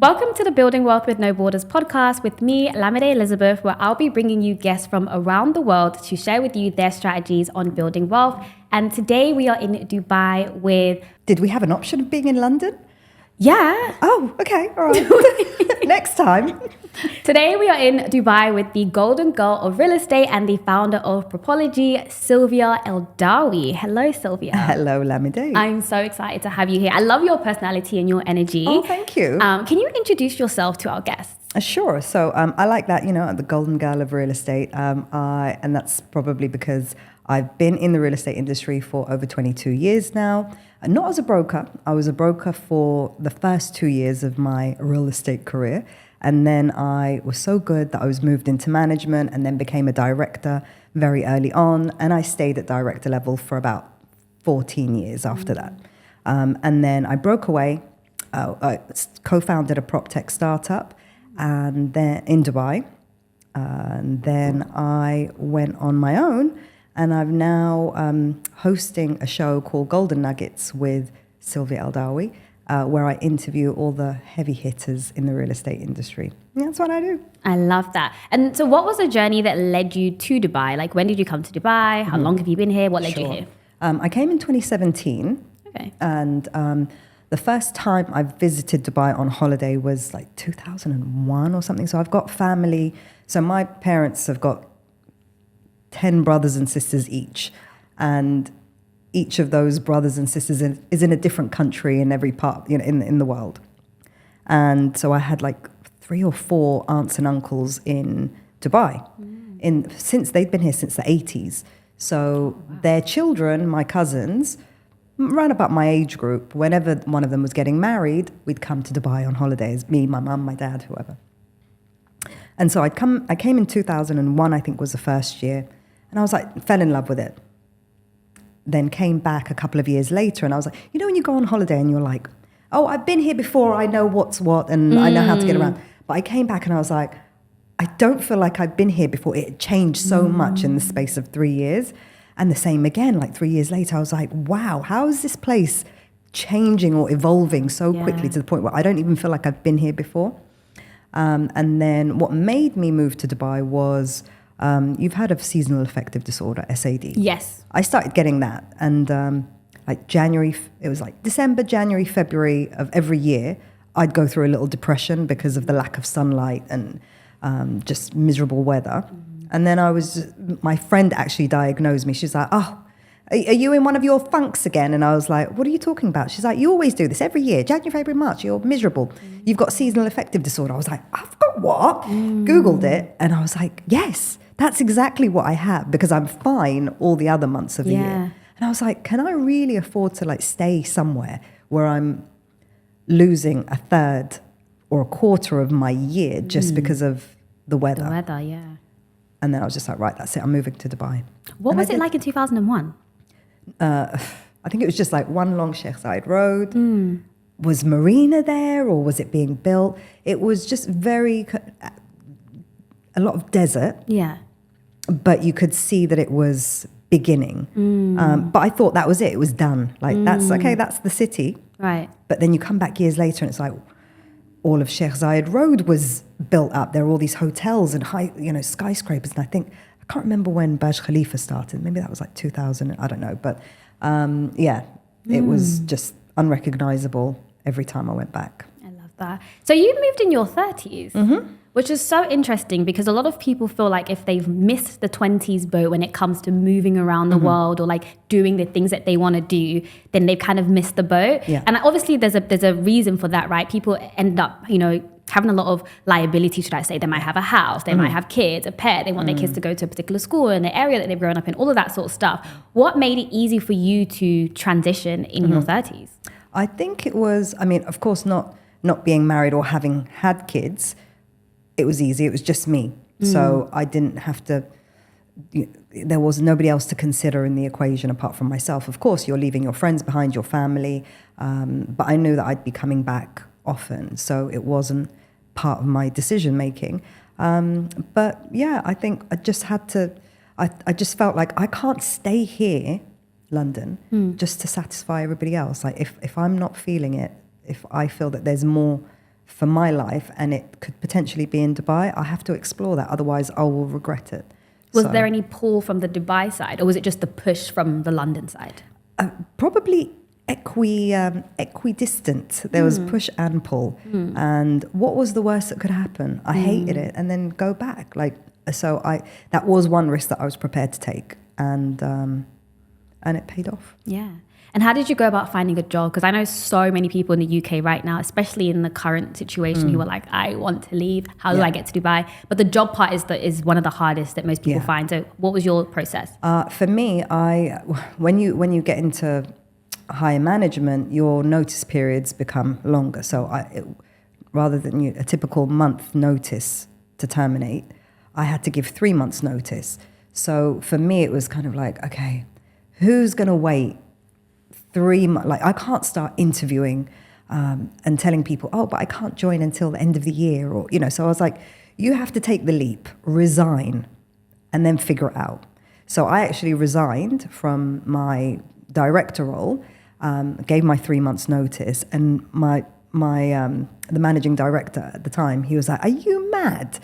Welcome to the Building Wealth with No Borders podcast with me, Lamide Elizabeth, where I'll be bringing you guests from around the world to share with you their strategies on building wealth. And today we are in Dubai with... Did we have an option of being in London? Yeah. Oh, okay. All right. Next time. Today we are in Dubai with the golden girl of real estate and the founder of Propology, Silvia Eldawi. Hello, Silvia. Hello, Lamide. I'm so excited to have you here. I love your personality and your energy. Oh, thank you. Can you introduce yourself to our guests? Sure. So I like that, the golden girl of real estate. And that's probably because I've been in the real estate industry for over 22 years now. Not as a broker. I was a broker for the first 2 years of my real estate career. And then I was so good that I was moved into management and then became a director very early on. And I stayed at director level for about 14 years after that. And then I broke away. I co-founded a prop tech startup and then in Dubai. And then I went on my own. And I'm now hosting a show called Golden Nuggets with Silvia Eldawi, where I interview all the heavy hitters in the real estate industry. And that's what I do. I love that. And so what was the journey that led you to Dubai? Like, when did you come to Dubai? How long have you been here? What led you here? I came in 2017. Okay. And the first time I visited Dubai on holiday was like 2001 or something. So I've got family. So my parents have got 10 brothers and sisters each. And each of those brothers and sisters is in a different country in every part, in the world. And so I had like 3 or 4 aunts and uncles in Dubai. Since they'd been here since the 80s. So their children, my cousins, right about my age group, whenever one of them was getting married, we'd come to Dubai on holidays, me, my mum, my dad, whoever. And so I came in 2001, I think was the first year. And I was like, fell in love with it. Then came back a couple of years later and I was like, when you go on holiday and you're like, oh, I've been here before, I know what's what and I know how to get around. But I came back and I was like, I don't feel like I've been here before. It changed so much in the space of 3 years. And the same again, like 3 years later, I was like, wow, how is this place changing or evolving so quickly to the point where I don't even feel like I've been here before? And then what made me move to Dubai was... you've heard of seasonal affective disorder, SAD. Yes. I started getting that. And it was like December, January, February of every year, I'd go through a little depression because of the lack of sunlight and just miserable weather. And then my friend actually diagnosed me. She's like, oh, are you in one of your funks again? And I was like, what are you talking about? She's like, you always do this every year, January, February, March, you're miserable. You've got seasonal affective disorder. I was like, I've got what? Googled it. And I was like, yes. That's exactly what I have because I'm fine all the other months of the year. And I was like, can I really afford to stay somewhere where I'm losing a third or a quarter of my year just because of the weather? The weather, yeah. And then I was just like, right, that's it. I'm moving to Dubai. What was it like in 2001? I think it was just like one long Sheikh Zayed road. Was Marina there or was it being built? It was just a lot of desert. Yeah. But you could see that it was beginning. But I thought that was it. It was done. Like, that's the city. Right. But then you come back years later and it's like all of Sheikh Zayed Road was built up. There were all these hotels and high, skyscrapers. And I can't remember when Burj Khalifa started. Maybe that was like 2000. I don't know. But it was just unrecognizable every time I went back. I love that. So you moved in your 30s. Which is so interesting because a lot of people feel like if they've missed the 20s boat when it comes to moving around the world or doing the things that they want to do, then they've kind of missed the boat. Yeah. And obviously there's a reason for that, right? People end up, having a lot of liability, should I say. They might have a house, they might have kids, a pet, they want their kids to go to a particular school in the area that they've grown up in, all of that sort of stuff. What made it easy for you to transition in your 30s? I think it was, of course, not being married or having had kids. It was easy. It was just me. So I didn't have to, there was nobody else to consider in the equation apart from myself. Of course, you're leaving your friends behind, your family. But I knew that I'd be coming back often. So it wasn't part of my decision making. But yeah, I think I just had to, I just felt like I can't stay here, London, just to satisfy everybody else. Like if I'm not feeling it, if I feel that there's more for my life and it could potentially be in Dubai, I have to explore that. Otherwise, I will regret it. Was there any pull from the Dubai side, or was it just the push from the London side? Probably equidistant. There was push and pull. And what was the worst that could happen? I hated it, and then go back. That was one risk that I was prepared to take, and it paid off. Yeah. And how did you go about finding a job? Because I know so many people in the UK right now, especially in the current situation, who are like, I want to leave. How do I get to Dubai? But the job part is one of the hardest that most people find. So what was your process? For me, when you get into higher management, your notice periods become longer. So rather than a typical month notice to terminate, I had to give 3 months notice. So for me, it was kind of like, okay, who's going to wait 3 months? Like, I can't start interviewing and telling people, oh, but I can't join until the end of the year, or so I was like, you have to take the leap, resign, and then figure it out. So I actually resigned from my director role, gave my 3 months notice, and the managing director at the time, he was like, are you mad?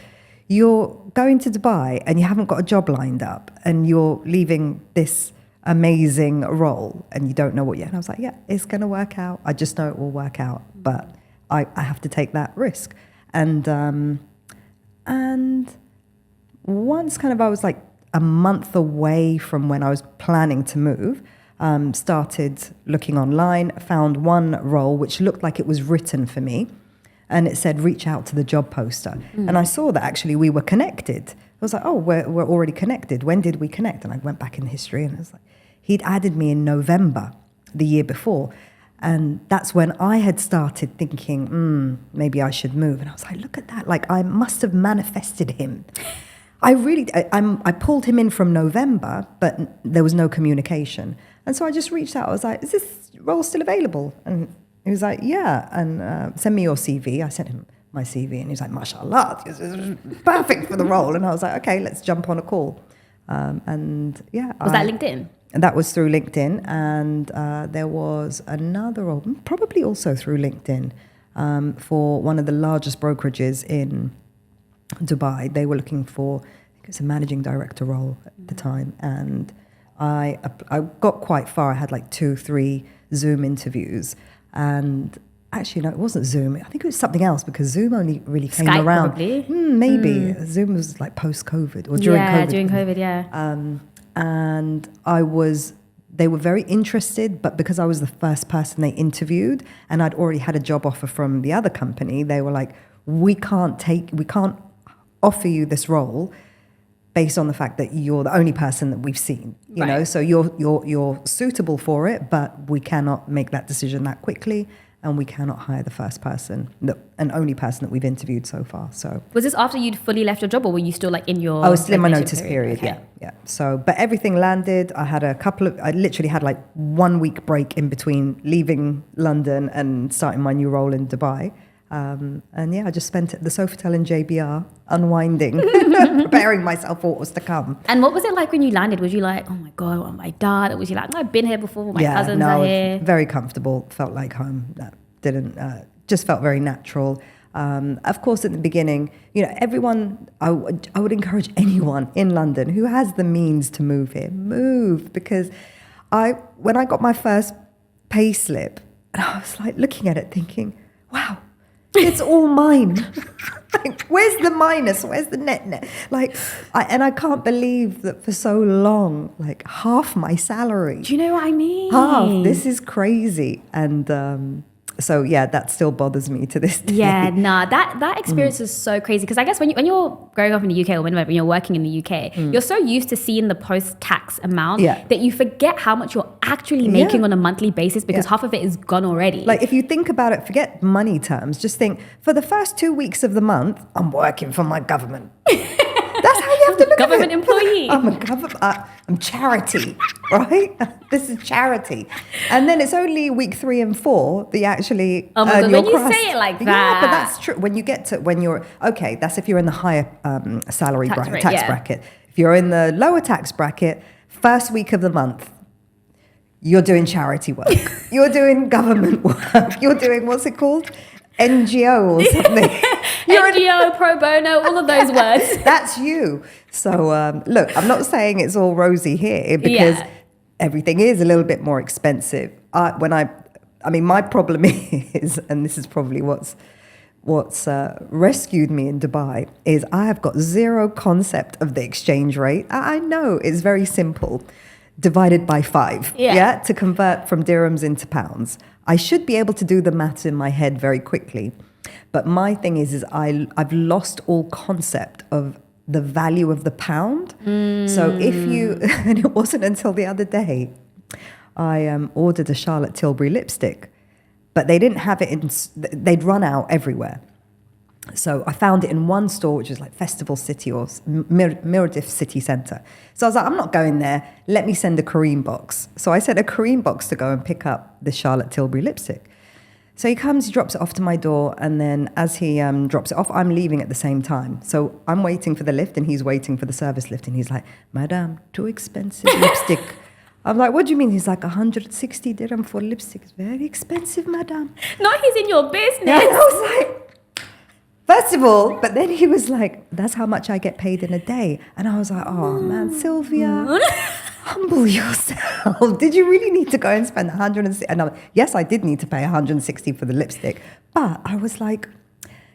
You're going to Dubai and you haven't got a job lined up, and you're leaving this amazing role and you don't know what yet. And I was like, yeah, it's going to work out. I just know it will work out, but I have to take that risk. And once kind of I was like a month away from when I was planning to move, started looking online, found one role which looked like it was written for me, and it said reach out to the job poster. And I saw that actually we were connected. I was like, oh, we're already connected. When did we connect? And I went back in history, and it was like, he'd added me in November the year before. And that's when I had started thinking, maybe I should move. And I was like, look at that. Like, I must have manifested him. I pulled him in from November, but there was no communication. And so I just reached out. I was like, is this role still available? And he was like, yeah. And send me your CV. I sent him my CV, and he was like, mashallah, this is perfect for the role. And I was like, okay, let's jump on a call. And yeah. Was that LinkedIn? And that was through LinkedIn. And there was another role, probably also through LinkedIn, for one of the largest brokerages in Dubai. They were looking for, I think it's a managing director role at the time. And I got quite far. I had like 2-3 Zoom interviews. And actually, no, it wasn't Zoom. I think it was something else, because Zoom only really came Skype, around. Probably. Maybe. Zoom was like post-COVID or during COVID. Yeah, during COVID, yeah. And they were very interested, but because I was the first person they interviewed and I'd already had a job offer from the other company, they were like, we can't offer you this role based on the fact that you're the only person that we've seen, you know, so you're suitable for it, but we cannot make that decision that quickly. And we cannot hire the first person, and only person that we've interviewed so far. So, was this after you'd fully left your job, or were you still like in your? I was still in my notice period. Okay. Yeah. So, but everything landed. I had I literally had like 1 week break in between leaving London and starting my new role in Dubai. And yeah, I just spent at the Sofitel in JBR unwinding, preparing myself for what was to come. And what was it like when you landed? Was you like, oh my God, what, my dad? Or was you like, I've been here before, my cousins are here? Very comfortable, felt like home. Just felt very natural. Of course, at the beginning, everyone, I would encourage anyone in London who has the means to move here, move. Because when I got my first pay slip, I was like looking at it thinking, wow, it's all mine. Like, where's the minus? Where's the net? Like, I can't believe that for so long, like half my salary. Do you know what I mean? Half. This is crazy. And so yeah, that still bothers me to this day. Yeah, that experience is so crazy, because I guess when you're growing up in the UK, or when you're working in the UK, you're so used to seeing the post-tax amount that you forget how much you're actually making on a monthly basis, because half of it is gone already. Like, if you think about it, forget money terms, just think, for the first 2 weeks of the month, I'm working for my government. That's how you have to look government at it. employee. I'm charity, right? This is charity. And then it's only week 3 and 4 that you actually earn your when you crust. say it like that. Yeah, but that's true. That's if you're in the higher salary tax bracket. If you're in the lower tax bracket, first week of the month, you're doing charity work. You're doing government work. You're doing, what's it called? NGO or something. NGO, pro bono, all of those words. That's you. So look, I'm not saying it's all rosy here because everything is a little bit more expensive. I mean, my problem is, and this is probably what's rescued me in Dubai, is I have got zero concept of the exchange rate. I know it's very simple. Divided by 5, to convert from dirhams into pounds. I should be able to do the maths in my head very quickly. But my thing is I've lost all concept of the value of the pound. So if you, and it wasn't until the other day, I ordered a Charlotte Tilbury lipstick, but they didn't have it they'd run out everywhere. So I found it in one store, which is like Festival City or Miradif City Centre. So I was like, I'm not going there. Let me send a Kareem box. So I sent a Kareem box to go and pick up the Charlotte Tilbury lipstick. So he comes, he drops it off to my door, and then as he drops it off, I'm leaving at the same time. So I'm waiting for the lift, and he's waiting for the service lift, and he's like, Madam, too expensive lipstick. I'm like, what do you mean? He's like, 160 dirham for lipstick. It's very expensive, madam. No, he's in your business. Yeah, I was like, first of all, but then he was like, that's how much I get paid in a day. And I was like, oh man, Sylvia, humble yourself. Did you really need to go and spend 160? And yes, I did need to pay 160 for the lipstick. But I was like,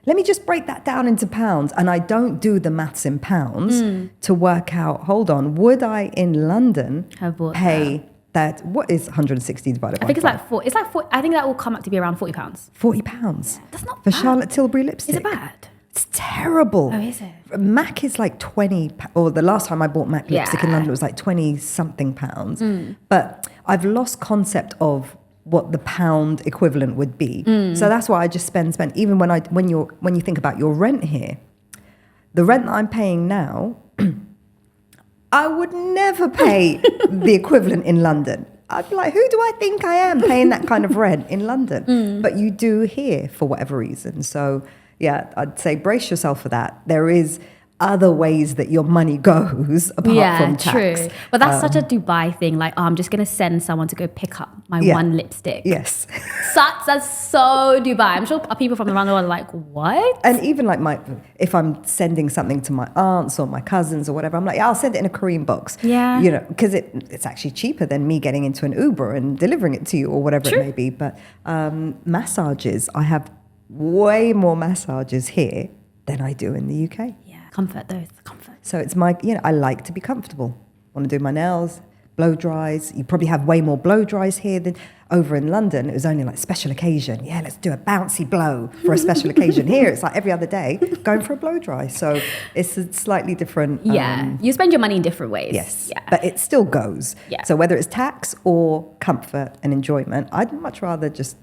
let me just break that down into pounds. And I don't do the maths in pounds to work out, hold on, would I in London pay that? What is 160 divided by 5? I think it's like 4. I think that will come up to be around £40. £40. That's not for bad. Charlotte Tilbury lipstick. Is it bad? It's terrible. Oh, is it? MAC is like 20, or the last time I bought MAC lipstick in London, it was like 20 something pounds. But I've lost concept of what the pound equivalent would be. So that's why I just spend. Even when you think about your rent here, the rent that I'm paying now, I would never pay the equivalent in London. I'd be like, who do I think I am paying that kind of rent in London? But you do here for whatever reason. So yeah, I'd say brace yourself for that. There is other ways that your money goes apart from tax. True. But that's such a Dubai thing. Like, I'm just going to send someone to go pick up my one lipstick. Yes. That's so Dubai. I'm sure people from around the world are like, what? And even like if I'm sending something to my aunts or my cousins or whatever, I'm like, yeah, I'll send it in a Kareem box. Yeah. You know, because it's actually cheaper than me getting into an Uber and delivering it to you or whatever it may be. But massages, I have way more massages here than I do in the UK. Comfort. So it's I like to be comfortable. Want to do my nails, blow dries. You probably have way more blow dries here than over in London. It was only like special occasion. Yeah, let's do a bouncy blow for a special occasion. Here, it's like every other day going for a blow dry. So it's a slightly different. You spend your money in different ways. Yes, but it still goes. Yeah. So whether it's tax or comfort and enjoyment, I'd much rather just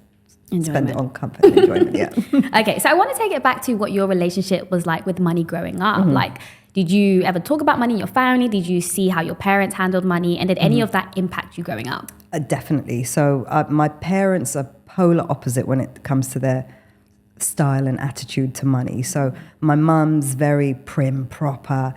spend it on comfort and enjoyment. Okay, so I want to take it back to what your relationship was like with money growing up. Like, did you ever talk about money in your family? Did you see how your parents handled money? And did any of that impact you growing up? Definitely. So my parents are polar opposite when it comes to their style and attitude to money. So my mum's very prim, proper.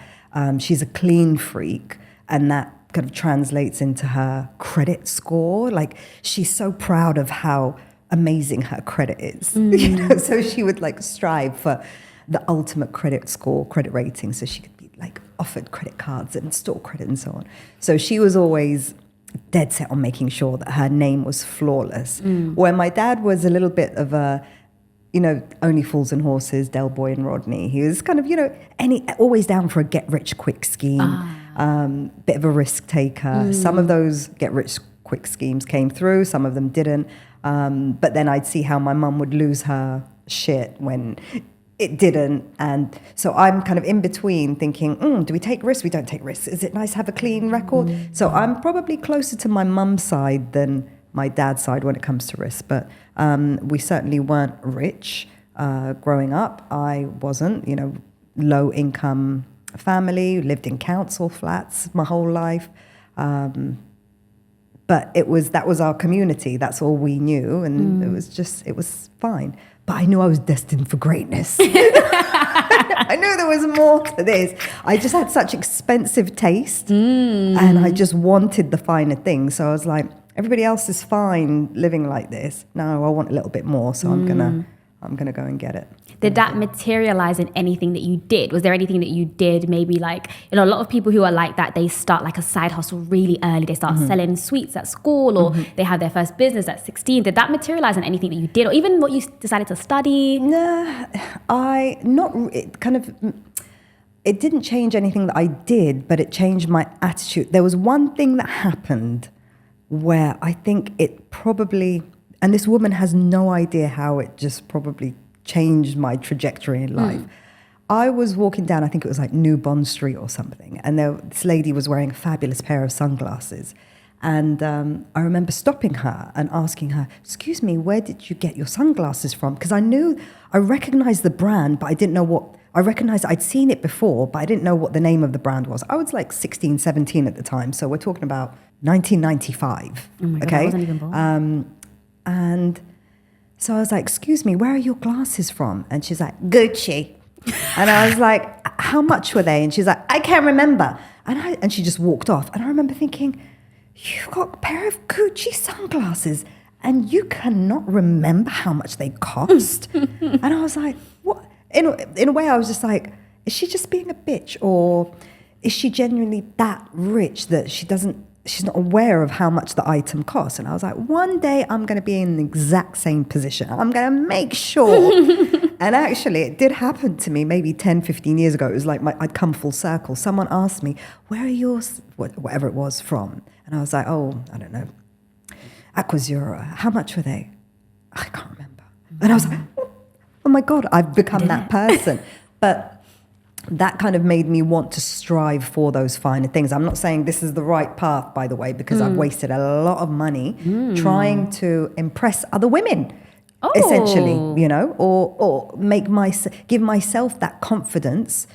She's a clean freak, and that kind of translates into her credit score. Like, she's so proud of how amazing her credit is. You know, so she would like strive for the ultimate credit score, credit rating, so she could be like offered credit cards and store credit and so on. So she was always dead set on making sure that her name was flawless. Where my dad was a little bit of a, only fools and horses, Del Boy and Rodney. He was kind of, always down for a get rich quick scheme, bit of a risk taker. Some of those get rich quick schemes came through, some of them didn't. But then I'd see how my mum would lose her shit when it didn't. And so I'm kind of in between thinking, do we take risks? We don't take risks. Is it nice to have a clean record? So I'm probably closer to my mum's side than my dad's side when it comes to risk. But we certainly weren't rich growing up. I wasn't, low income family, lived in council flats my whole life. But that was our community. That's all we knew. And it was fine. But I knew I was destined for greatness. I knew there was more to this. I just had such expensive taste and I just wanted the finer things. So I was like, everybody else is fine living like this. No, I want a little bit more. So I'm going to I'm going to go and get it. Did that materialize in anything that you did? Was there anything that you did maybe like, a lot of people who are like that, they start like a side hustle really early. They start selling sweets at school, or they have their first business at 16. Did that materialize in anything that you did, or even what you decided to study? No, it didn't change anything that I did, but it changed my attitude. There was one thing that happened where I think it probably, and this woman has no idea how it just probably changed my trajectory in life. I was walking down, I think it was like New Bond Street or something, and this lady was wearing a fabulous pair of sunglasses. And I remember stopping her and asking her, excuse me, where did you get your sunglasses from? Because I recognized the brand, but I didn't know what, I recognized I'd seen it before, but I didn't know what the name of the brand was. I was like 16, 17 at the time. So we're talking about 1995. Oh my God, okay? I wasn't even born. And so I was like, excuse me, where are your glasses from? And she's like, Gucci. And I was like, how much were they? And she's like, I can't remember. And she just walked off. And I remember thinking, you've got a pair of Gucci sunglasses and you cannot remember how much they cost? And I was like, what? In a way, I was just like, is she just being a bitch? Or is she genuinely that rich that she's not aware of how much the item costs? And I was like, one day I'm going to be in the exact same position. I'm going to make sure. And actually, it did happen to me maybe 10, 15 years ago. It was like I'd come full circle. Someone asked me, where are yours, whatever it was, from? And I was like, oh, I don't know, Aquazura. How much were they? I can't remember. And I was like, oh my God, I've become that person. But that kind of made me want to strive for those finer things. I'm not saying this is the right path, by the way, because I've wasted a lot of money trying to impress other women, essentially, or give myself that confidence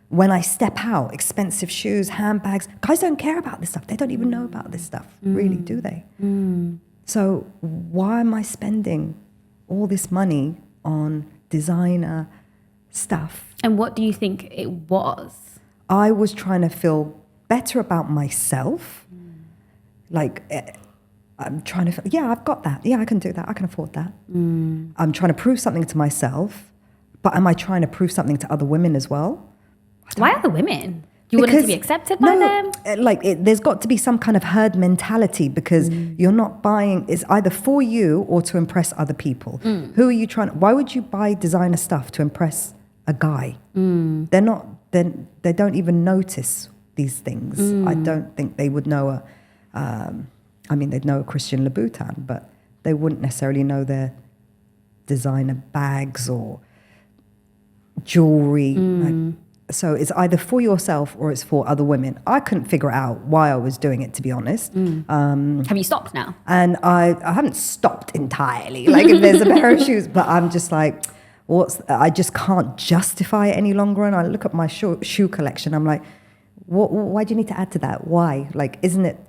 when I step out. Expensive shoes, handbags. Guys don't care about this stuff. They don't even know about this stuff, really, do they? So why am I spending all this money on designer stuff? And what do you think it was? I was trying to feel better about myself. Like, I'm trying to, I've got that. Yeah, I can do that. I can afford that. I'm trying to prove something to myself, but am I trying to prove something to other women as well? Why other women? You wanted to be accepted by them? There's got to be some kind of herd mentality, because you're not buying, it's either for you or to impress other people. Who are you why would you buy designer stuff to impress a guy? They don't even notice these things. I don't think they would know they'd know a Christian Louboutin, but they wouldn't necessarily know their designer bags or jewelry. So it's either for yourself or it's for other women. I couldn't figure out why I was doing it, to be honest. Have you stopped now? And I haven't stopped entirely. Like, if there's a pair of shoes, but I'm just like, I just can't justify it any longer. And I look at my shoe collection. I'm like, why do you need to add to that? Why? Like, isn't it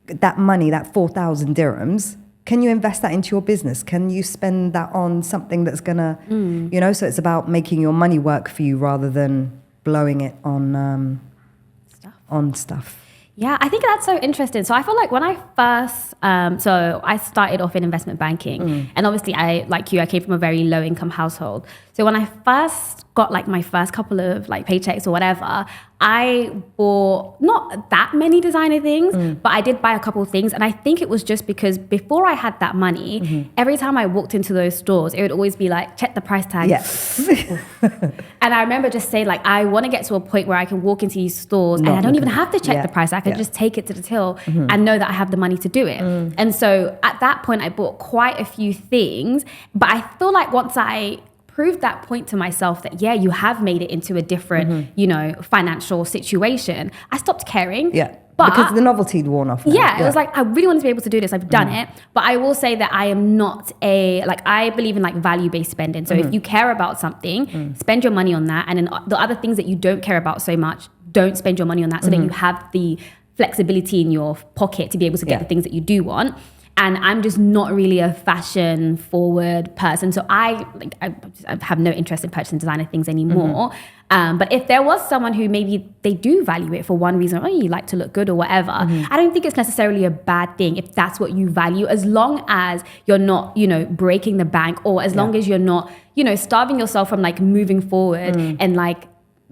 that money, that 4,000 dirhams? Can you invest that into your business? Can you spend that on something that's gonna, so it's about making your money work for you rather than blowing it on stuff. Yeah, I think that's so interesting. So I feel like when I first, I started off in investment banking, and obviously I came from a very low income household. So when I first got like my first couple of like paychecks or whatever, I bought not that many designer things, but I did buy a couple of things. And I think it was just because before I had that money, every time I walked into those stores, it would always be like, check the price tag. Yeah. And I remember just saying like, I want to get to a point where I can walk into these stores and I don't even have to check the price. I can just take it to the till and know that I have the money to do it. And so at that point, I bought quite a few things, but I feel like once I proved that point to myself that, you have made it into a different, financial situation, I stopped caring. Yeah. But because the novelty had worn off now. Yeah, it was like, I really wanted to be able to do this. I've done it. But I will say that I am not I believe in like value-based spending. So if you care about something, spend your money on that. And then the other things that you don't care about so much, don't spend your money on that, so that you have the flexibility in your pocket to be able to get the things that you do want. and I'm just not really a fashion forward person. So I have no interest in purchasing designer things anymore. But if there was someone who maybe they do value it for one reason, you like to look good or whatever, I don't think it's necessarily a bad thing if that's what you value, as long as you're not, breaking the bank, or as long as you're not, starving yourself from like moving forward and like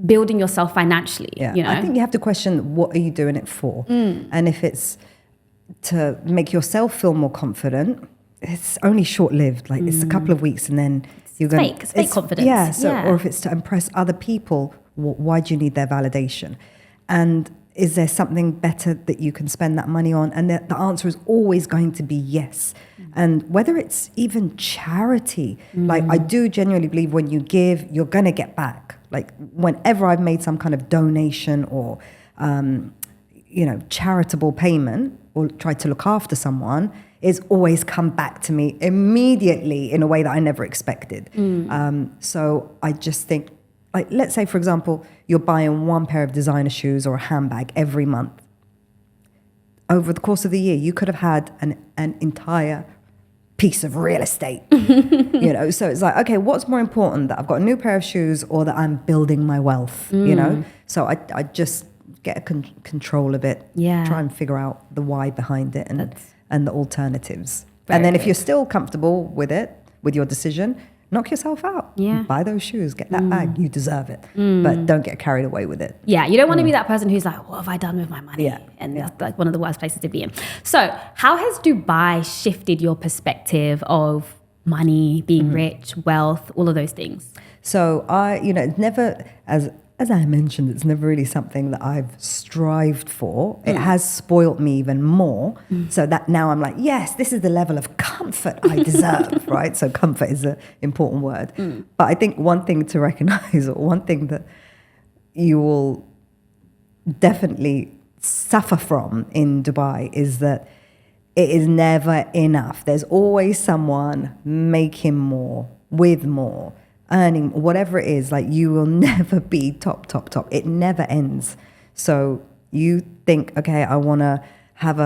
building yourself financially. I think you have to question, what are you doing it for? And if it's to make yourself feel more confident, it's only short-lived. Like it's a couple of weeks and then you're going. It's fake confidence. Or if it's to impress other people, why do you need their validation? And is there something better that you can spend that money on? And the answer is always going to be yes. And whether it's even charity, like I do genuinely believe when you give, you're going to get back. Like whenever I've made some kind of donation or, charitable payment or tried to look after someone, it's always come back to me immediately in a way that I never expected. So I just think, like, let's say, for example, you're buying one pair of designer shoes or a handbag every month. Over the course of the year, you could have had an entire piece of real estate. So it's like, okay, what's more important, that I've got a new pair of shoes or that I'm building my wealth? So I just get a control of it, try and figure out the why behind it and the alternatives. And then if you're still comfortable with it, with your decision, knock yourself out. Buy those shoes, get that bag, you deserve it. But don't get carried away with it. You don't want to be that person who's like, what have I done with my money? And that's like one of the worst places to be in. So how has Dubai shifted your perspective of money, being rich, wealth, all of those things? So it's never, as I mentioned, it's never really something that I've strived for. It has spoilt me even more. So that now I'm like, yes, this is the level of comfort I deserve, right? So comfort is an important word. But I think one thing to recognize, or one thing that you will definitely suffer from in Dubai, is that it is never enough. There's always someone making more, with more, earning, whatever it is. Like, you will never be top. It never ends. So you think, okay, I want to have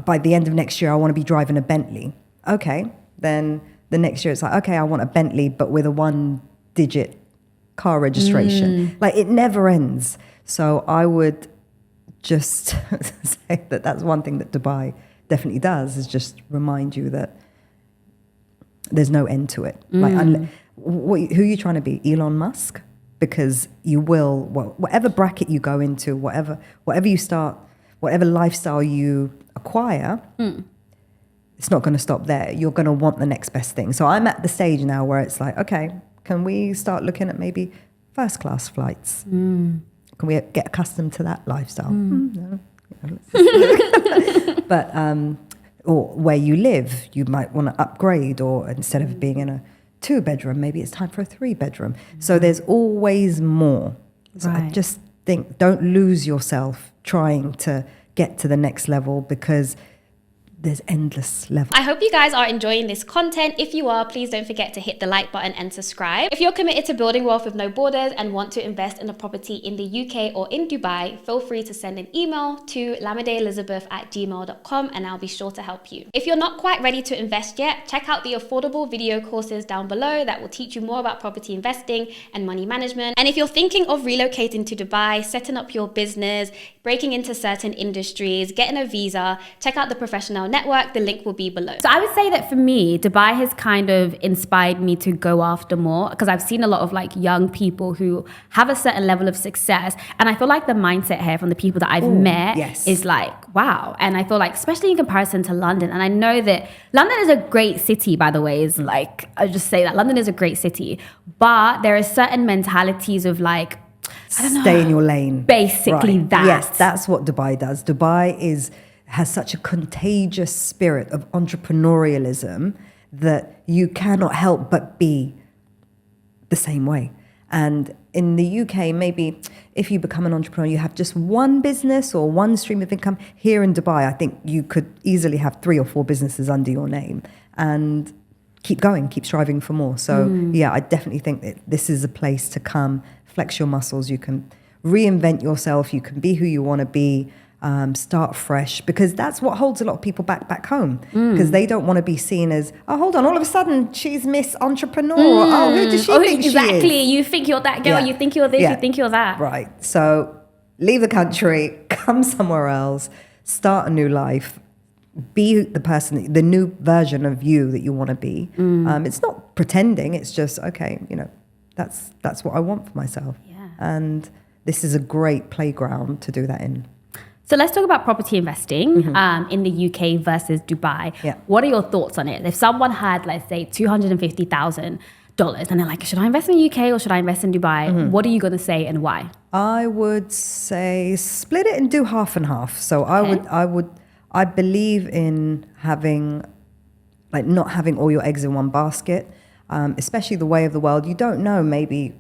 by the end of next year, I want to be driving a Bentley. Okay, then the next year it's like, okay, I want a Bentley, but with a 1-digit car registration. Like, it never ends. So I would just say that that's one thing that Dubai definitely does, is just remind you that there's no end to it. Like, who are you trying to be? Elon Musk? Because you will, whatever bracket you go into, whatever you start, whatever lifestyle you acquire, it's not going to stop there. You're going to want the next best thing. So I'm at the stage now where it's like, okay, can we start looking at maybe first class flights? Can we get accustomed to that lifestyle? No. But or where you live, you might want to upgrade, or instead of being in a 2-bedroom, maybe it's time for a 3-bedroom. So there's always more. So I just think, don't lose yourself trying to get to the next level, because there's endless levels. I hope you guys are enjoying this content. If you are, please don't forget to hit the like button and subscribe. If you're committed to building wealth with no borders and want to invest in a property in the UK or in Dubai, feel free to send an email to lamideelizabeth@gmail.com and I'll be sure to help you. If you're not quite ready to invest yet, check out the affordable video courses down below that will teach you more about property investing and money management. And if you're thinking of relocating to Dubai, setting up your business, breaking into certain industries, getting a visa, check out the Professional Network. The link will be below. So I would say that for me, Dubai has kind of inspired me to go after more, because I've seen a lot of like young people who have a certain level of success, and I feel like the mindset here from the people that I've met is like, wow. And I feel like, especially in comparison to London, and I know that London is a great city, by the way, is like, I just say that London is a great city, but there are certain mentalities of like, I don't know, stay in your lane. Basically that. Yes, that's what Dubai does. Dubai has such a contagious spirit of entrepreneurialism that you cannot help but be the same way. And in the UK, maybe if you become an entrepreneur, you have just one business or one stream of income. Here in Dubai, I think you could easily have 3 or 4 businesses under your name and keep going, keep striving for more. So yeah, I definitely think that this is a place to come, flex your muscles. You can reinvent yourself. You can be who you want to be. start fresh, because that's what holds a lot of people back home, because they don't want to be seen as, oh, hold on, all of a sudden she's Miss Entrepreneur. Oh, who does she think she is? Exactly. You think you're that girl. Yeah. You think you're this. Yeah. You think you're that. Right. So leave the country, come somewhere else, start a new life, be the person, the new version of you that you want to be. It's not pretending. It's just, okay, that's what I want for myself. Yeah. And this is a great playground to do that in. So let's talk about property investing in the UK versus Dubai. Yeah. What are your thoughts on it? If someone had, let's say, $250,000 and they're like, should I invest in the UK or should I invest in Dubai? What are you going to say and why? I would say split it and do half and half. So I believe in having, like, not having all your eggs in one basket, especially the way of the world. You don't know, maybe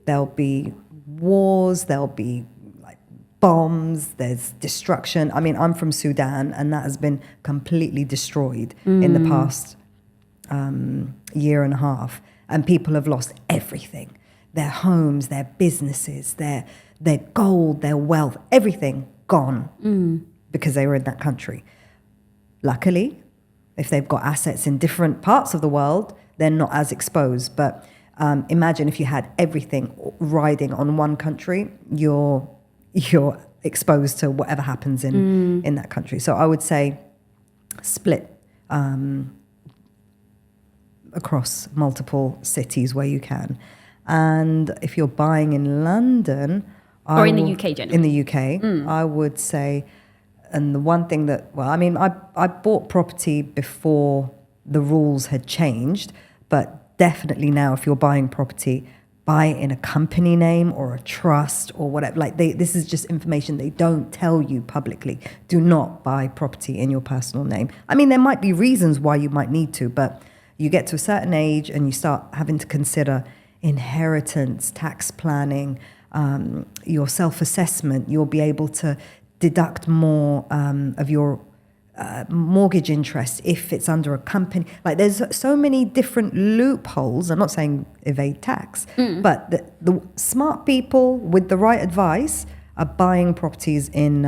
there'll be wars, there'll be bombs, there's destruction. I mean, I'm from Sudan, and that has been completely destroyed in the past year and a half. And people have lost everything. Their homes, their businesses, their gold, their wealth, everything gone because they were in that country. Luckily, if they've got assets in different parts of the world, they're not as exposed. But imagine if you had everything riding on one country, you're exposed to whatever happens in that country. So I would say split across multiple cities where you can. And if you're buying in London... Or in the UK, generally. In the UK, I would say... And the one thing that... Well, I mean, I bought property before the rules had changed, but definitely now if you're buying property... buy it in a company name or a trust or whatever. Like this is just information they don't tell you publicly. Do not buy property in your personal name. I mean, there might be reasons why you might need to, but you get to a certain age and you start having to consider inheritance, tax planning, your self-assessment. You'll be able to deduct more of your mortgage interest if it's under a company. Like there's so many different loopholes. I'm not saying evade tax, but the smart people with the right advice are buying properties in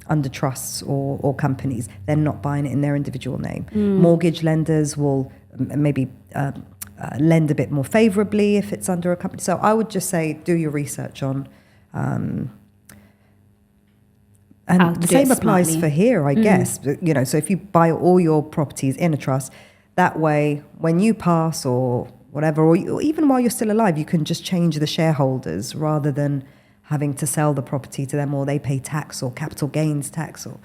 under trusts or companies. They're not buying it in their individual name. Mortgage lenders will maybe lend a bit more favorably if it's under a company. So I would just say do your research on and the same applies for here, I guess. So if you buy all your properties in a trust, that way, when you pass or whatever, or even while you're still alive, you can just change the shareholders rather than having to sell the property to them, or they pay tax or capital gains tax. Or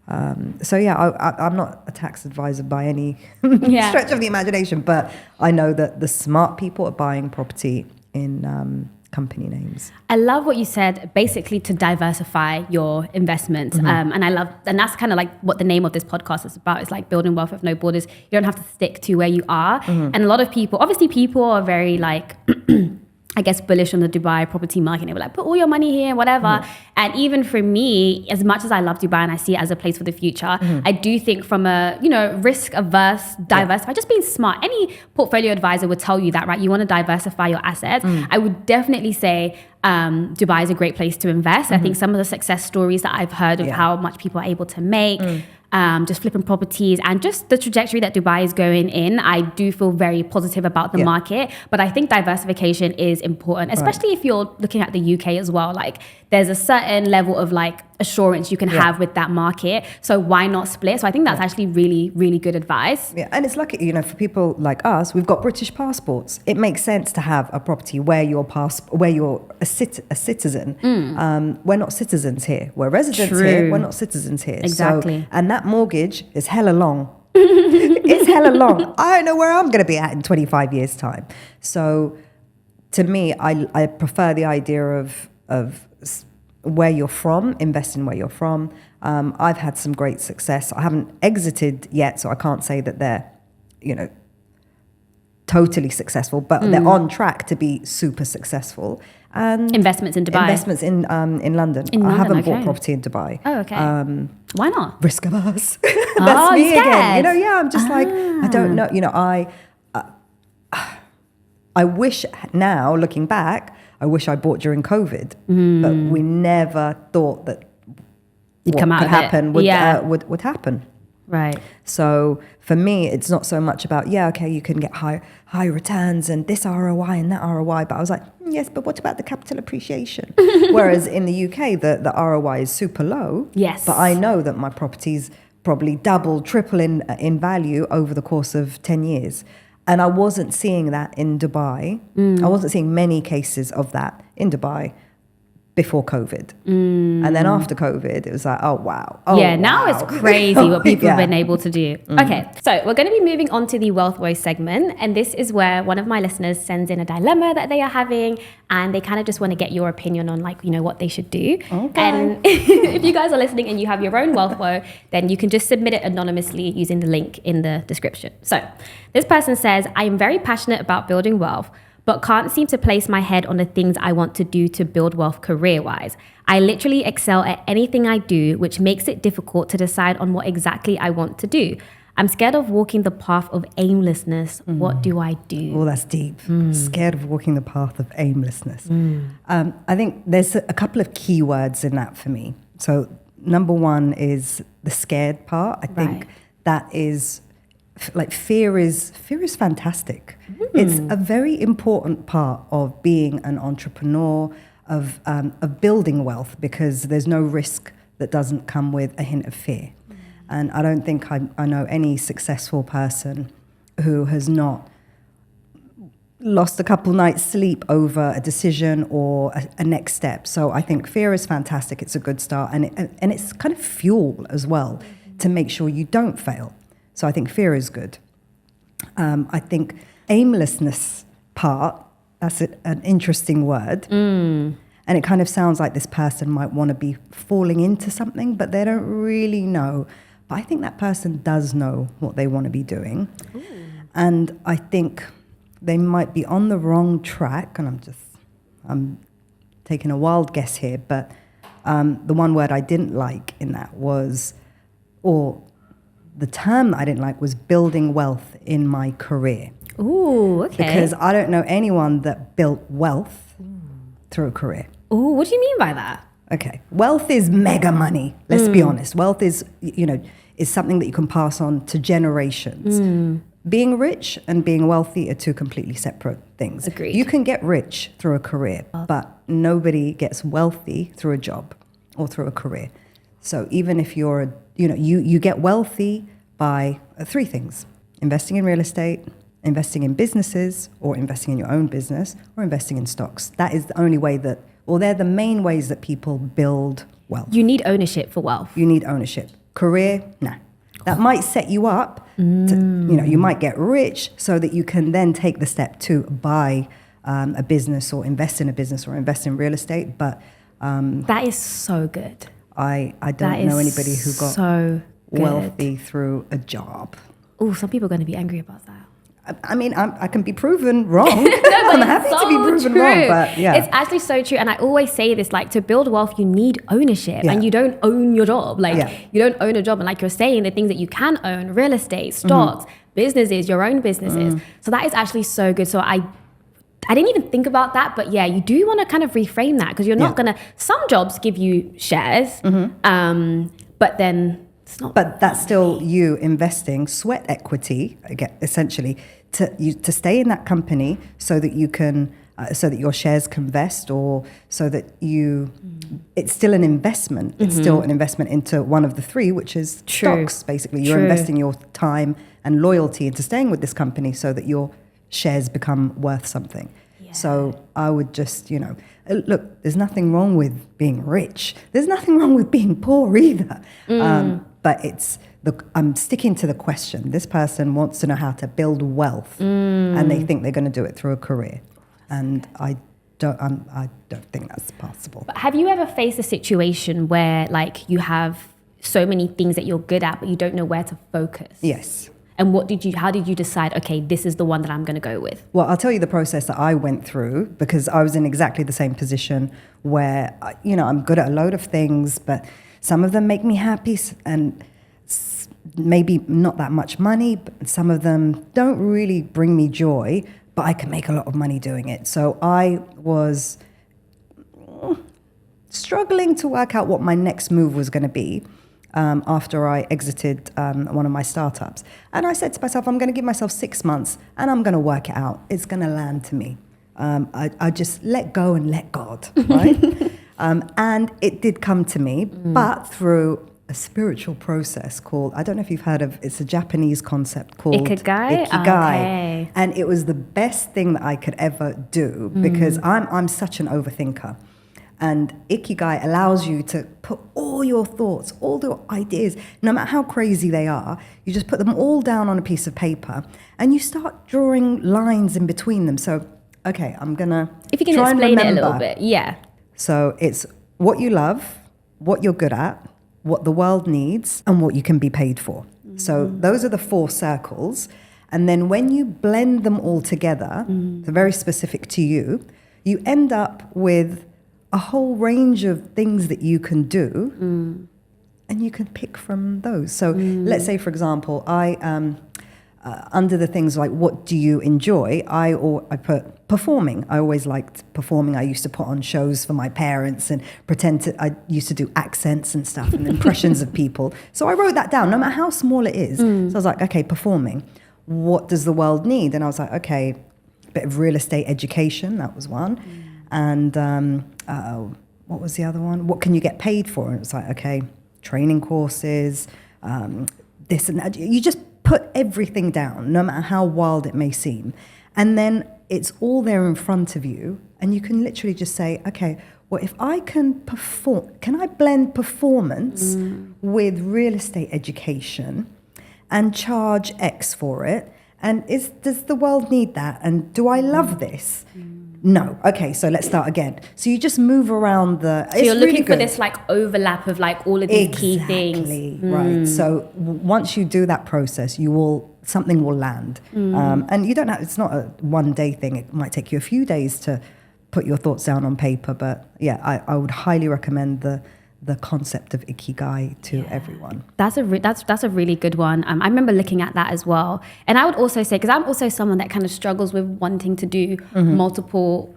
I'm not a tax advisor by any stretch of the imagination, but I know that the smart people are buying property in company names. I love what you said, basically to diversify your investments. And that's kind of like what the name of this podcast is about. It's like building wealth with no borders. You don't have to stick to where you are. And a lot of people, obviously people are very like, I guess, bullish on the Dubai property market. They were like, put all your money here, whatever. And even for me, as much as I love Dubai and I see it as a place for the future, I do think from a, risk averse, diversify, just being smart. Any portfolio advisor would tell you that, right? You want to diversify your assets. I would definitely say Dubai is a great place to invest. I think some of the success stories that I've heard of how much people are able to make, just flipping properties and just the trajectory that Dubai is going in, I do feel very positive about the market. But I think diversification is important, especially if you're looking at the UK as well. Like there's a certain level of like assurance you can have with that market. So why not split? So I think that's actually really, really good advice. Yeah, and it's lucky, for people like us, we've got British passports. It makes sense to have a property where you're a citizen. We're not citizens here. We're residents here. We're not citizens here. Exactly. So, and that mortgage is hella long. It's hella long. I don't know where I'm going to be at in 25 years' time. So to me, I prefer the idea of where you're from, invest in where you're from. I've had some great success. I haven't exited yet, so I can't say that they're, totally successful, but they're on track to be super successful. And investments in Dubai. Investments in London. I haven't bought property in Dubai. Oh, okay. Why not? Risk averse. That's me again. I'm just like, I don't know. I wish now, looking back, I wish I bought during COVID, but we never thought that what come out could of it. happen would happen. Right. So for me, it's not so much about, okay, you can get high returns and this ROI and that ROI. But I was like, yes, but what about the capital appreciation? Whereas in the UK, the ROI is super low. Yes. But I know that my properties probably double, triple in value over the course of 10 years. And I wasn't seeing that in Dubai. I wasn't seeing many cases of that in Dubai before COVID. And then after COVID, it was like, oh, wow. Oh, now wow. it's crazy what people have Yeah. been able to do. Okay, so we're going to be moving on to the Wealth Woes segment. And this is where one of my listeners sends in a dilemma that they are having. And they kind of just want to get your opinion on, like, what they should do. Okay. And if you guys are listening and you have your own wealth woe, then you can just submit it anonymously using the link in the description. So this person says, I am very passionate about building wealth, but can't seem to place my head on the things I want to do to build wealth career-wise. I literally excel at anything I do, which makes it difficult to decide on what exactly I want to do. I'm scared of walking the path of aimlessness. What do I do? Oh, that's deep. Scared of walking the path of aimlessness. I think there's a couple of key words in that for me. So number one is the scared part. I think that is like fear is fantastic. It's a very important part of being an entrepreneur, of building wealth, because there's no risk that doesn't come with a hint of fear. And I don't think I know any successful person who has not lost a couple nights sleep over a decision or a next step. So I think fear is fantastic. It's a good start. And it's kind of fuel as well to make sure you don't fail. So I think fear is good. I think aimlessness part, that's an interesting word. And it kind of sounds like this person might want to be falling into something, but they don't really know. But I think that person does know what they want to be doing. And I think they might be on the wrong track. And I'm taking a wild guess here, but the one word I didn't like in that was, or the term that I didn't like was building wealth in my career. Ooh, okay. Because I don't know anyone that built wealth through a career. Ooh, what do you mean by that? Okay. Wealth is mega money. Let's be honest. Wealth is something that you can pass on to generations. Being rich and being wealthy are two completely separate things. Agreed. You can get rich through a career, but nobody gets wealthy through a job or through a career. So even if you're, you get wealthy by three things: investing in real estate, investing in businesses, or investing in your own business, or investing in stocks. That is the only way that, or they're the main ways that people build wealth. You need ownership for wealth. You need ownership. Career, nah. That might set you up to, you might get rich so that you can then take the step to buy a business or invest in a business or invest in real estate. But that is so good. I don't know anybody who got so wealthy through a job. Oh, some people are going to be angry about that. I mean, I can be proven wrong. I'm happy to be proven wrong, but yeah. It's actually so true. And I always say this, like, to build wealth, you need ownership, and you don't own your job. Like, you don't own a job. And like you're saying, the things that you can own, real estate, stocks, businesses, your own businesses. So that is actually so good. So I didn't even think about that, but yeah, you do want to kind of reframe that, because you're not going to, some jobs give you shares, but then it's not. But that's still you investing sweat equity, again, essentially, to stay in that company so that you can, so that your shares can vest, or so that it's still an investment. It's still an investment into one of the three, which is stocks, basically. You're investing your time and loyalty into staying with this company so that your shares become worth something. So I would just, look, there's nothing wrong with being rich. There's nothing wrong with being poor either. But I'm sticking to the question. This person wants to know how to build wealth, and they think they're going to do it through a career. And I don't think that's possible. But have you ever faced a situation where, like, you have so many things that you're good at, but you don't know where to focus? Yes. And how did you decide, okay, this is the one that I'm going to go with? Well, I'll tell you the process that I went through, because I was in exactly the same position where, I'm good at a load of things, but some of them make me happy and maybe not that much money, but some of them don't really bring me joy, but I can make a lot of money doing it. So I was struggling to work out what my next move was going to be after I exited one of my startups. And I said to myself, I'm going to give myself 6 months and I'm going to work it out. It's going to land to me. I just let go and let God, right? And it did come to me, but through a spiritual process called, I don't know if you've heard of, it's a Japanese concept called Ikigai. Okay. And it was the best thing that I could ever do because I'm such an overthinker. And Ikigai allows you to put all your thoughts, all your ideas, no matter how crazy they are, you just put them all down on a piece of paper and you start drawing lines in between them. So, okay, I'm going to If you can try explain and it a remember. little bit. Yeah. So it's what you love, what you're good at, what the world needs, and what you can be paid for. So those are the 4 circles. And then when you blend them all together, they're very specific to you, you end up with a whole range of things that you can do, and you can pick from those. So let's say, for example, under the things like what do you enjoy, I put performing. I always liked performing. I used to put on shows for my parents and I used to do accents and stuff and impressions of people. So I wrote that down, no matter how small it is. So I was like, okay, performing. What does the world need? And I was like, okay, a bit of real estate education, that was one. And what was the other one? What can you get paid for? And it was like, okay, training courses, this and that. You just put everything down, no matter how wild it may seem. And then it's all there in front of you. And you can literally just say, okay, well, if I can I blend performance with real estate education and charge X for it? And does the world need that? And do I love this? No. Okay, so let's start again. So you just move around So you're looking for this like overlap of like all of these key things. Exactly, right. So once you do that process, something will land. And you don't have, it's not a one day thing. It might take you a few days to put your thoughts down on paper. But yeah, I would highly recommend the concept of Ikigai to everyone. That's a really good one. I remember looking at that as well. And I would also say, because I'm also someone that kind of struggles with wanting to do multiple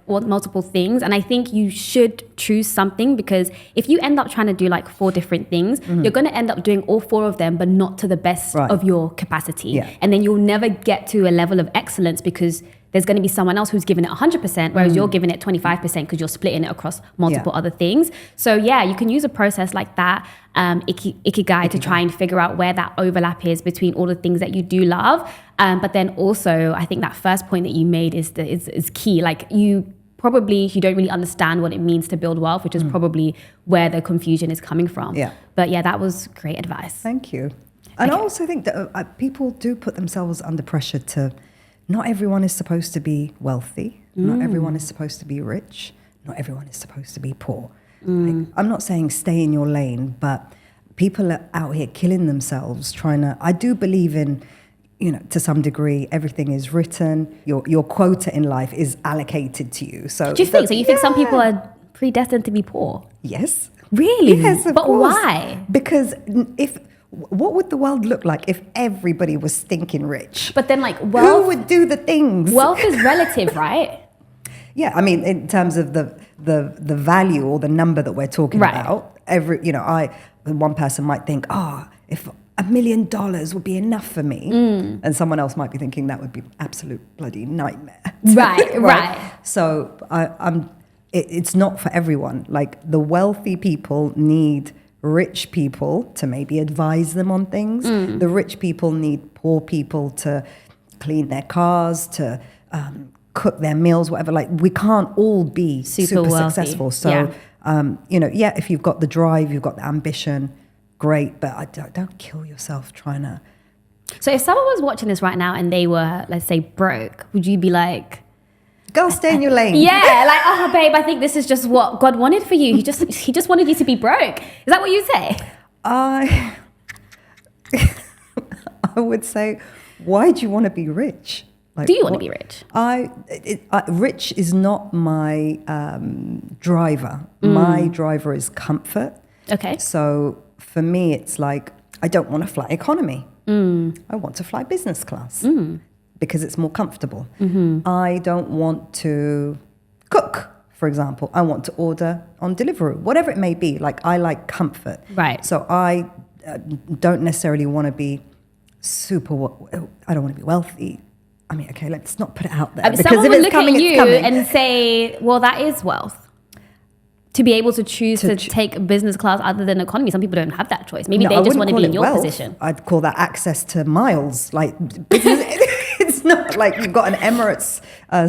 things. And I think you should choose something, because if you end up trying to do like 4 different things, you're going to end up doing all 4 of them, but not to the best of your capacity. Yeah. And then you'll never get to a level of excellence because there's going to be someone else who's giving it 100%, whereas you're giving it 25% because you're splitting it across multiple other things. So yeah, you can use a process like that, Ikigai, to try and figure out where that overlap is between all the things that you do love. But then also, I think that first point that you made is key. Like you don't really understand what it means to build wealth, which is probably where the confusion is coming from. Yeah. But yeah, that was great advice. Thank you. And I also think that people do put themselves under pressure to. Not everyone is supposed to be wealthy. Not everyone is supposed to be rich. Not everyone is supposed to be poor. Like, I'm not saying stay in your lane, but people are out here killing themselves I do believe in, to some degree, everything is written. Your quota in life is allocated to you. So do you think? So you think some people are predestined to be poor? Yes. Really? Yes, of course. But why? Because what would the world look like if everybody was stinking rich? But then, like, wealth, who would do the things? Wealth is relative, right? Yeah, I mean, in terms of the value or the number that we're talking about, one person might think, if $1 million would be enough for me, and someone else might be thinking that would be absolute bloody nightmare. Right. So it's not for everyone. Like the wealthy people need rich people to maybe advise them on things. The rich people need poor people to clean their cars, to cook their meals, whatever. Like we can't all be super successful. So, if you've got the drive, you've got the ambition, great. But don't kill yourself trying to. So if someone was watching this right now and they were, let's say, broke, would you be like, go stay in your lane? Yeah, like, oh, babe, I think this is just what God wanted for you. He just wanted you to be broke. Is that what you say? I would say, why do you want to be rich? Like, do you want to be rich? Rich is not my driver. My driver is comfort. Okay. So for me, it's like, I don't want to fly economy. I want to fly business class. Because it's more comfortable. I don't want to cook for example. I want to order on Deliveroo, whatever it may be. Like, I like comfort. Right. So I don't necessarily want to be I don't want to be wealthy. I mean, okay, let's not put it out there. I mean, because someone if would it's look coming, at it's you coming. and say, well, that is wealth. To be able to choose to take business class other than economy. Some people don't have that choice. Maybe No, they I just wouldn't want to call be it in your wealth. position. I'd call that access to miles. Like, it's not like you've got an Emirates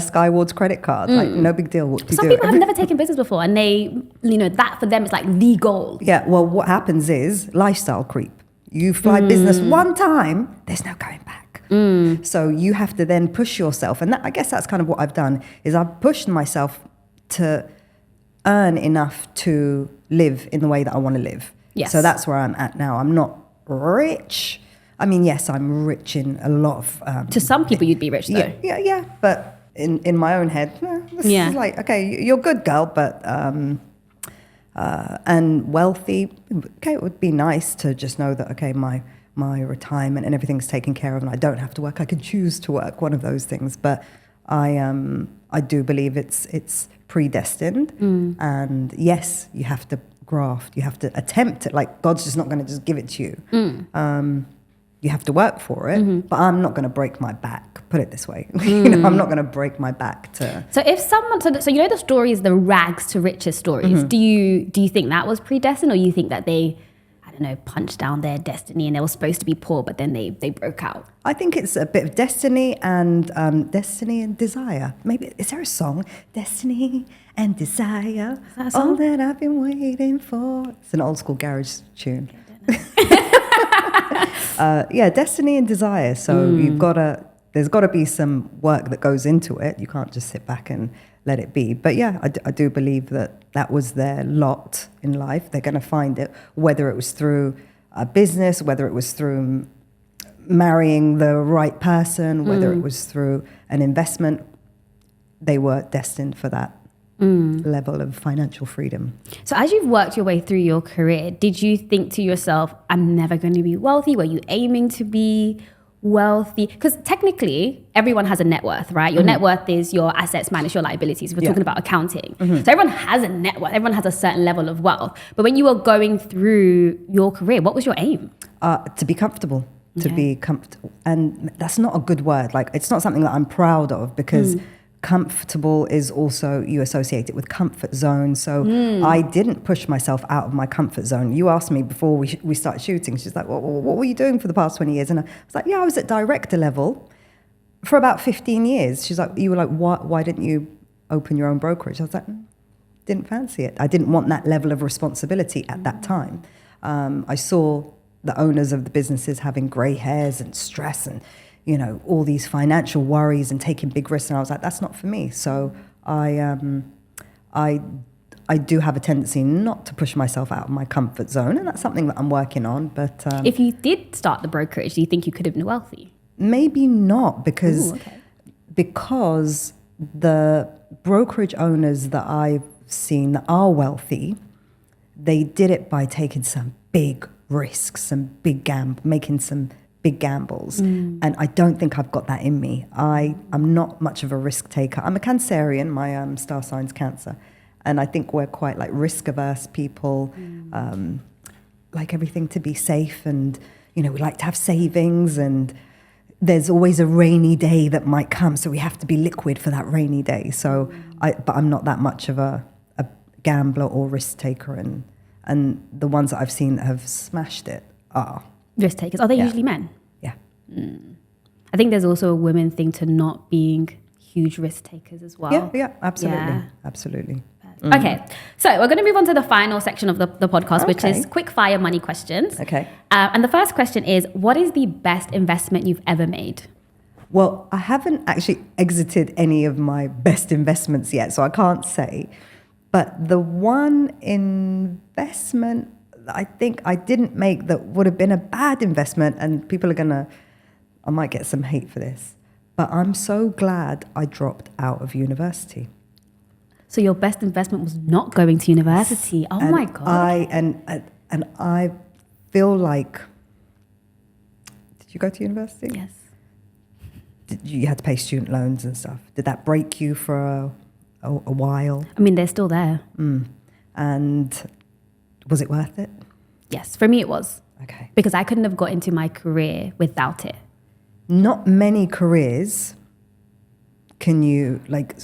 Skywards credit card. Like, no big deal. Some people have never taken business before, and they, that for them is like the goal. Yeah, well, what happens is lifestyle creep. You fly business one time, there's no going back. So you have to then push yourself. And I guess that's kind of what I've done, is I've pushed myself to earn enough to live in the way that I want to live. Yes. So that's where I'm at now. I'm not rich. I mean, yes, I'm rich in a lot of... To some people, you'd be rich, though. Yeah. But in my own head, this is like, okay, you're good, girl, but... and wealthy, okay, it would be nice to just know that, okay, my retirement and everything's taken care of and I don't have to work. I can choose to work, one of those things. But I do believe it's predestined. And yes, you have to graft, you have to attempt it. Like, God's just not going to just give it to you. You have to work for it, but I'm not going to break my back. Put it this way, I'm not going to break my back to. So if someone, so the stories, the rags to riches stories. Do you think that was predestined, or you think that they, I don't know, punched down their destiny and they were supposed to be poor, but then they broke out? I think it's a bit of destiny and desire. Maybe, is there a song? Destiny and desire, Is that a song? all that I've been waiting for. It's an old school garage tune. Destiny and desire. So there's got to be some work that goes into it. You can't just sit back and let it be. But yeah, I do believe that was their lot in life. They're going to find it, whether it was through a business, whether it was through marrying the right person, whether it was through an investment. They were destined for that level of financial freedom. So as you've worked your way through your career, did you think to yourself, I'm never going to be wealthy? Were you aiming to be wealthy? Because technically, everyone has a net worth, right? Your net worth is your assets minus your liabilities. We're talking about accounting. So everyone has a net worth. Everyone has a certain level of wealth. But when you were going through your career, what was your aim? To be comfortable. To be comfortable. And that's not a good word. Like, it's not something that I'm proud of, because comfortable is also, you associate it with comfort zone. So I didn't push myself out of my comfort zone. You asked me before we started shooting, she's like, what were you doing for the past 20 years? And I was like, I was at director level for about 15 years. She's like, you were like, why didn't you open your own brokerage? I was like, didn't fancy it. I didn't want that level of responsibility at that time. I saw the owners of the businesses having grey hairs and stress and all these financial worries and taking big risks. And I was like, that's not for me. So I do have a tendency not to push myself out of my comfort zone. And that's something that I'm working on. But if you did start the brokerage, do you think you could have been wealthy? Maybe not, because the brokerage owners that I've seen that are wealthy, they did it by taking some big risks, some big making some big gambles. And I don't think I've got that in me. I'm not much of a risk taker. I'm a Cancerian, my star sign's Cancer. And I think we're quite like risk averse people, like everything to be safe. And, we like to have savings, and there's always a rainy day that might come. So we have to be liquid for that rainy day. So but I'm not that much of a gambler or risk taker. And the ones that I've seen that have smashed it are Risk takers. Are they usually men? Yeah. I think there's also a women thing to not being huge risk takers as well. Yeah, absolutely. Yeah. Absolutely. Okay, so we're going to move on to the final section of the podcast, which is quick fire money questions. Okay. And the first question is, what is the best investment you've ever made? Well, I haven't actually exited any of my best investments yet, so I can't say. But the one investment I think I didn't make that would have been a bad investment, and people are I might get some hate for this, but I'm so glad I dropped out of university. So your best investment was not going to university. Oh my God. I feel like, did you go to university? Yes. You had to pay student loans and stuff. Did that break you for a while. I mean, they're still there. And was it worth it? Yes, for me it was. Okay. Because I couldn't have got into my career without it. Not many careers can you, like,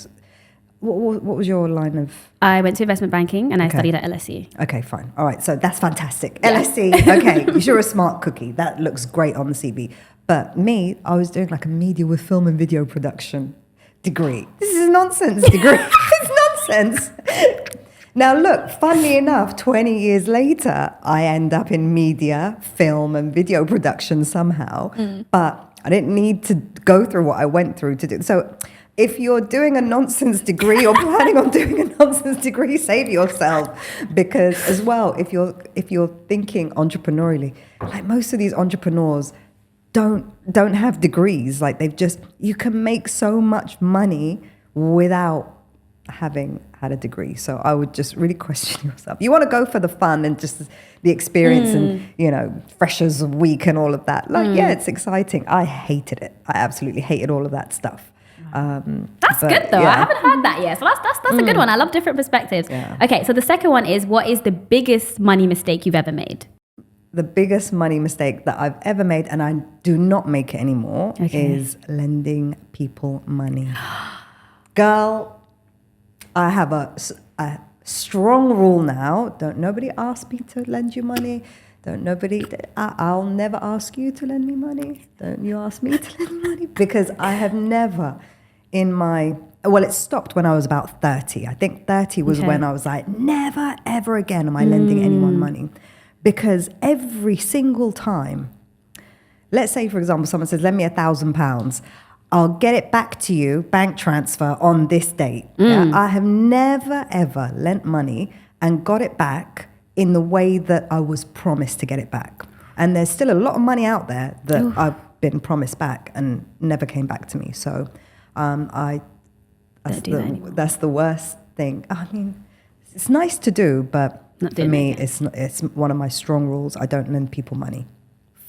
what was your line of? I went to investment banking and I studied at LSE. Okay, fine. All right, so that's fantastic. LSE, okay, you're a smart cookie. That looks great on the CV. But me, I was doing like a media with film and video production degree. This is a nonsense degree. It's nonsense. Now look, funnily enough, 20 years later, I end up in media, film and video production somehow. But I didn't need to go through what I went through to do. So if you're doing a nonsense degree or planning on doing a nonsense degree, save yourself. Because as well, if you're thinking entrepreneurially, like most of these entrepreneurs don't have degrees. Like you can make so much money without having had a degree. So I would just really question yourself. You want to go for the fun and just the experience and, freshers week and all of that. Like, yeah, it's exciting. I hated it. I absolutely hated all of that stuff. That's good though. Yeah. I haven't heard that yet. So that's a good one. I love different perspectives. Yeah. Okay, so the second one is, what is the biggest money mistake you've ever made? The biggest money mistake that I've ever made, and I do not make it anymore, is lending people money. Girl, I have a strong rule now. Don't nobody ask me to lend you money. I'll never ask you to lend me money. Don't you ask me to lend me money. Because I have never it stopped when I was about 30. I think 30 was when I was like, never, ever again am I lending anyone money. Because every single time, let's say, for example, someone says, lend me £1,000. I'll get it back to you, bank transfer on this date. Yeah? I have never, ever lent money and got it back in the way that I was promised to get it back. And there's still a lot of money out there that I've been promised back and never came back to me. So that's the worst thing. I mean, it's nice to do, but for me, it's one of my strong rules. I don't lend people money.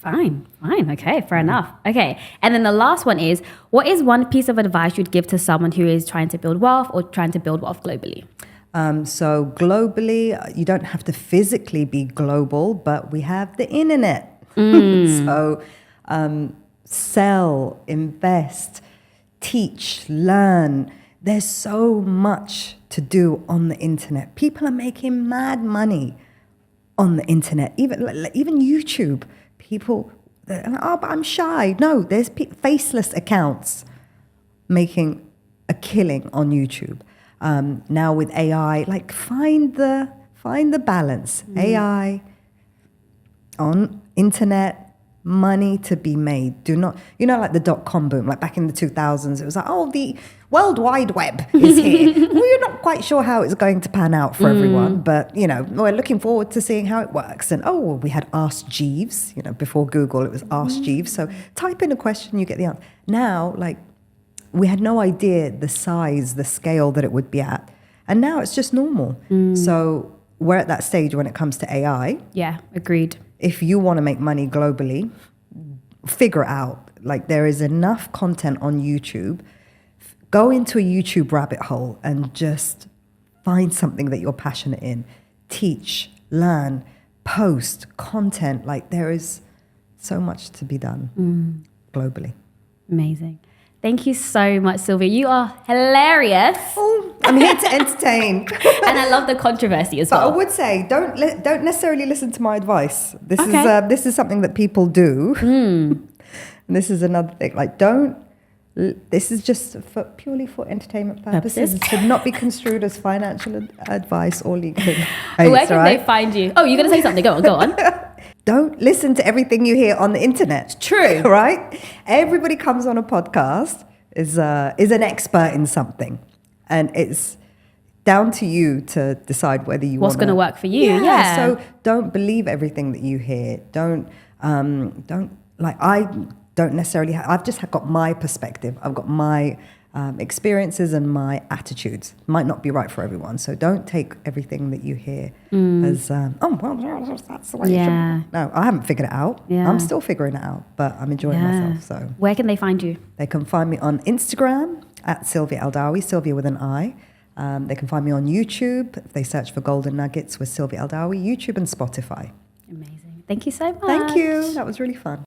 Fine. Okay, fair enough. Okay, and then the last one is, what is one piece of advice you'd give to someone who is trying to build wealth or trying to build wealth globally? So globally, you don't have to physically be global, but we have the internet. So sell, invest, teach, learn. There's so much to do on the internet. People are making mad money on the internet, even YouTube. People, but I'm shy. No, there's faceless accounts making a killing on YouTube. Now with AI, like find the balance. AI on internet, money to be made. Do not, like the .com boom, like back in the 2000s, it was like, the World Wide Web is here. We're not quite sure how it's going to pan out for everyone, but, we're looking forward to seeing how it works. And, we had Ask Jeeves, before Google, it was Ask Jeeves. So type in a question, you get the answer. Now, like, we had no idea the size, the scale that it would be at. And now it's just normal. So we're at that stage when it comes to AI. Yeah, agreed. If you want to make money globally, figure out, like, there is enough content on YouTube. Go into a YouTube rabbit hole and just find something that you're passionate in. Teach, learn, post content. Like, there is so much to be done globally. Amazing. Thank you so much, Silvia. You are hilarious. Oh, I'm here to entertain. And I love the controversy as But well. I would say, don't necessarily listen to my advice. This is something that people do. And this is another thing. Like, this is just purely for entertainment purposes. It should not be construed as financial advice or legal advice. Where can they find you? Oh, you're going to say something. Go on. Don't listen to everything you hear on the internet. True. Right? Everybody comes on a podcast is an expert in something. And it's down to you to decide whether you want what's going to work for you. Yeah. So don't believe everything that you hear. I don't necessarily I've just got my perspective. I've got my experiences and my attitudes. Might not be right for everyone. So don't take everything that you hear as, that's the way it should. No, I haven't figured it out. Yeah. I'm still figuring it out, but I'm enjoying myself. So where can they find you? They can find me on Instagram at Silvia Eldawi, Silvia with an I. They can find me on YouTube if they search for Golden Nuggets with Silvia Eldawi, YouTube and Spotify. Amazing. Thank you so much. Thank you. That was really fun.